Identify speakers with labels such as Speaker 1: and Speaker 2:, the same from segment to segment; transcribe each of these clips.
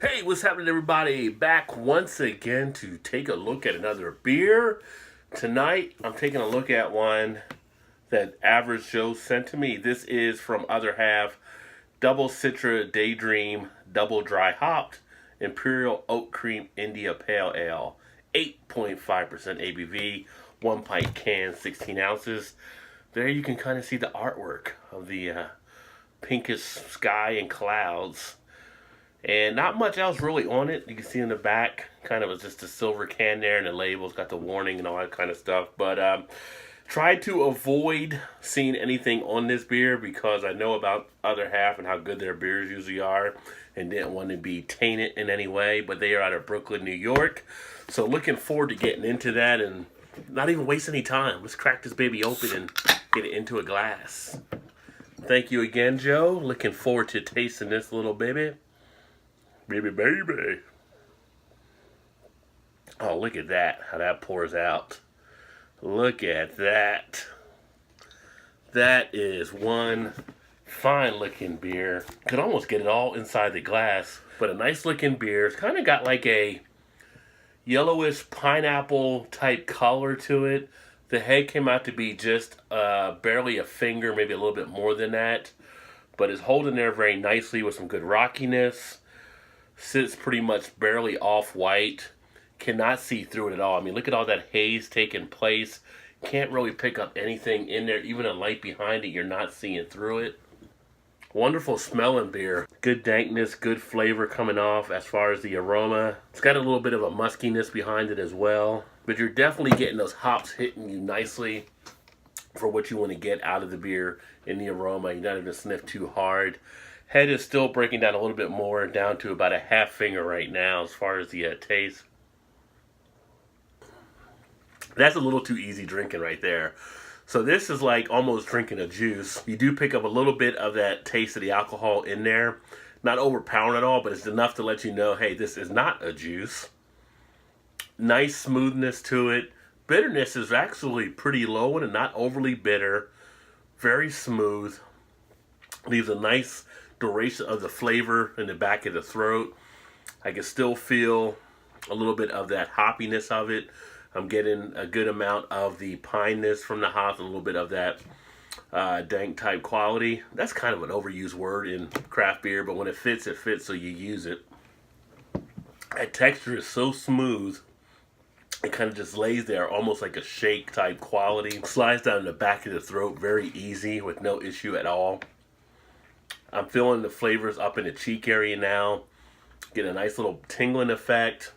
Speaker 1: Hey, what's happening, everybody? Back once again to take a look at another beer. Tonight, I'm taking a look at one that Average Joe sent to me. This is from Other Half, Double Citra Daydream, Double Dry Hopped, Imperial Oat Cream India Pale Ale. 8.5% ABV, 1 pint can, 16 ounces. There you can kind of see the artwork of the pinkish sky and clouds. And not much else really on it. You can see in the back, kind of just a silver can there, and the label's got the warning and all that kind of stuff. But tried to avoid seeing anything on this beer because I know about Other Half and how good their beers usually are, and didn't want to be tainted in any way. But they are out of Brooklyn, New York. So looking forward to getting into that and not even waste any time. Let's crack this baby open and get it into a glass. Thank you again, Joe. Looking forward to tasting this little baby. Baby. Oh, look at that. How that pours out. Look at that. That is one fine looking beer. Could almost get it all inside the glass. But a nice looking beer. It's kind of got like a yellowish pineapple type color to it. The head came out to be just barely a finger, maybe a little bit more than that. But it's holding there very nicely with some good rockiness. Sits pretty much barely off-white. Cannot see through it at all. I mean, look at all that haze taking place. Can't really pick up anything in there. Even a light behind it, you're not seeing through it. Wonderful smelling beer. Good dankness, good flavor coming off as far as the aroma. It's got a little bit of a muskiness behind it as well. But you're definitely getting those hops hitting you nicely for what you want to get out of the beer in the aroma. You're not even sniff too hard. Head is still breaking down a little bit more, down to about a half finger right now as far as the taste. That's a little too easy drinking right there. So this is like almost drinking a juice. You do pick up a little bit of that taste of the alcohol in there. Not overpowering at all, but it's enough to let you know, hey, this is not a juice. Nice smoothness to it. Bitterness is actually pretty low and not overly bitter. Very smooth. Leaves a nice duration of the flavor in the back of the throat. I can still feel a little bit of that hoppiness of it. I'm getting a good amount of the pineness from the hops, a little bit of that dank type quality. That's kind of an overused word in craft beer, but when it fits, so you use it. That texture is so smooth. It kind of just lays there almost like a shake type quality. Slides down the back of the throat very easy with no issue at all. I'm feeling the flavors up in the cheek area now. Get a nice little tingling effect.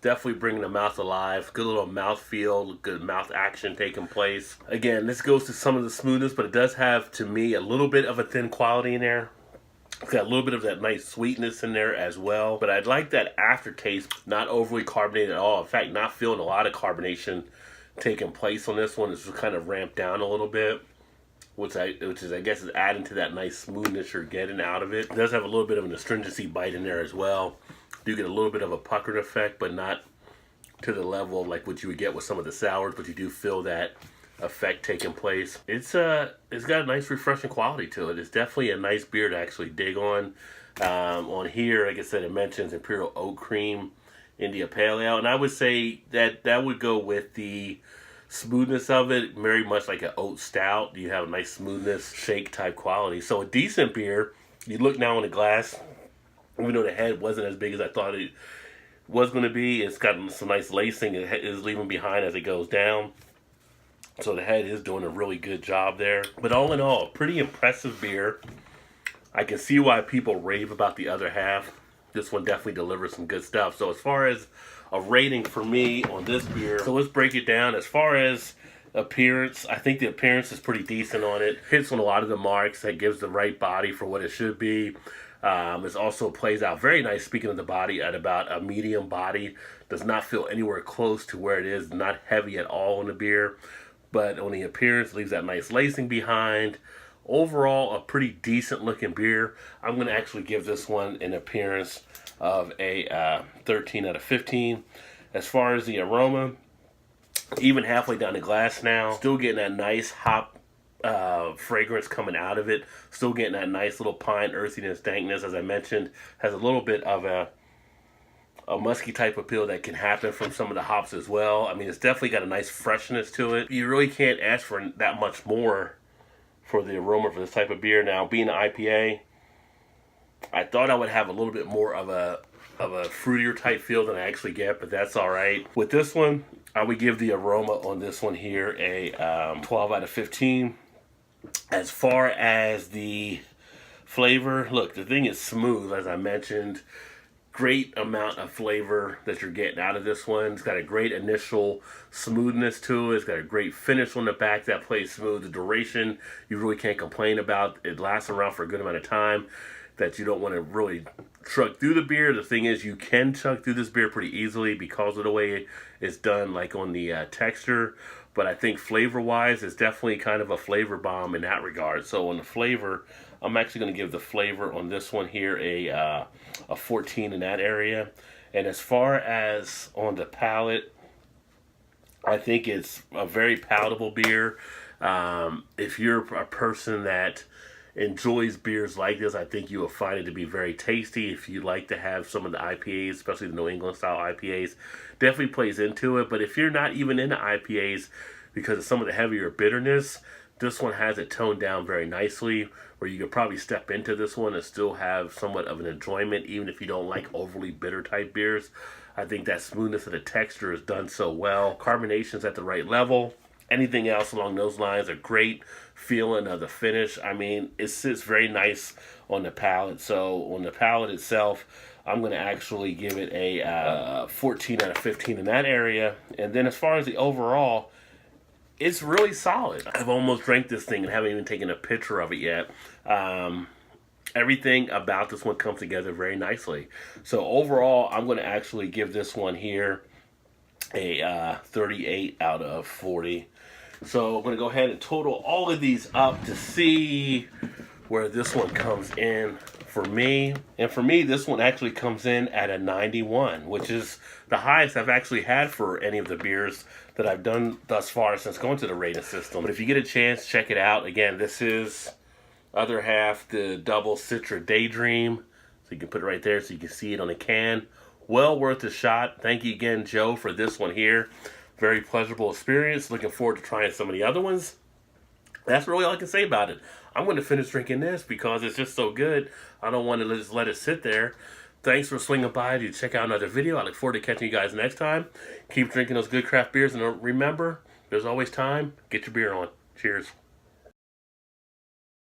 Speaker 1: Definitely bringing the mouth alive. Good little mouth feel, good mouth action taking place. Again, this goes to some of the smoothness, but it does have, to me, a little bit of a thin quality in there. It's got a little bit of that nice sweetness in there as well. But I'd like that aftertaste, not overly carbonated at all. In fact, not feeling a lot of carbonation taking place on this one. It's just kind of ramped down a little bit. Which I guess is adding to that nice smoothness you're getting out of it. It does have a little bit of an astringency bite in there as well. You get a little bit of a puckered effect, but not to the level of like what you would get with some of the sours, but you do feel that effect taking place. It's got a nice refreshing quality to it. It's definitely a nice beer to actually dig on. On here, like I said, it mentions Imperial Oat Cream India Pale Ale, and I would say that would go with the smoothness of it, very much like an oat stout. You have a nice smoothness, shake type quality. So a decent beer. You look now in the glass, even though the head wasn't as big as I thought it was going to be, it's got some nice lacing it is leaving behind as it goes down. So the head is doing a really good job there. But all in all, pretty impressive beer. I can see why people rave about the Other Half. This one definitely delivers some good stuff. So as far as a rating for me on this beer, so let's break it down. As far as appearance, I think the appearance is pretty decent on it. Hits on a lot of the marks. That gives the right body for what it should be. It also plays out very nice, speaking of the body, at about a medium body. Does not feel anywhere close to where it is. Not heavy at all in the beer. But on the appearance, leaves that nice lacing behind. Overall, a pretty decent looking beer. I'm going to actually give this one an appearance of a 13 out of 15. As far as the aroma, even halfway down the glass now, still getting that nice hop fragrance coming out of it. Still getting that nice little pine earthiness, dankness, as I mentioned. Has a little bit of a a musky type of appeal that can happen from some of the hops as well. I mean, it's definitely got a nice freshness to it. You really can't ask for that much more for the aroma for this type of beer. Now, being an IPA, I thought I would have a little bit more of a fruitier type feel than I actually get, but that's all right. With this one, I would give the aroma on this one here a 12 out of 15. As far as the flavor, look, the thing is smooth, as I mentioned. Great amount of flavor that you're getting out of this one. It's got a great initial smoothness to it. It's got a great finish on the back that plays smooth. The duration, you really can't complain about. It lasts around for a good amount of time that you don't want to really chug through the beer. The thing is, you can chug through this beer pretty easily because of the way it's done, like on the texture. But I think flavor-wise, it's definitely kind of a flavor bomb in that regard. So on the flavor, I'm actually going to give the flavor on this one here a 14 in that area. And as far as on the palate, I think it's a very palatable beer. If you're a person that enjoys beers like this, I think you will find it to be very tasty. If you like to have some of the IPAs, especially the New England style IPAs, definitely plays into it. But if you're not even into IPAs because of some of the heavier bitterness, this one has it toned down very nicely, where you could probably step into this one and still have somewhat of an enjoyment, even if you don't like overly bitter type beers. I think that smoothness of the texture is done so well. Carbonation's at the right level. Anything else along those lines, a great feeling of the finish. I mean, it sits very nice on the palate. So on the palate itself, I'm going to actually give it a 14 out of 15 in that area. And then as far as the overall, it's really solid. I've almost drank this thing and haven't even taken a picture of it yet. Everything about this one comes together very nicely. So overall, I'm going to actually give this one here a 38 out of 40. So I'm going to go ahead and total all of these up to see where this one comes in for me. And for me, this one actually comes in at a 91, which is the highest I've actually had for any of the beers that I've done thus far since going to the rating system. But if you get a chance, check it out. Again, this is other half, the double Citra Daydream. So you can put it right there so you can see it on the can. Well worth a shot. Thank you again, Joe, for this one here. Very pleasurable experience. Looking forward to trying some of the other ones. That's really all I can say about it. I'm going to finish drinking this because it's just so good. I don't want to just let it sit there. Thanks for swinging by to check out another video. I look forward to catching you guys next time. Keep drinking those good craft beers. And remember, there's always time. Get your beer on. Cheers.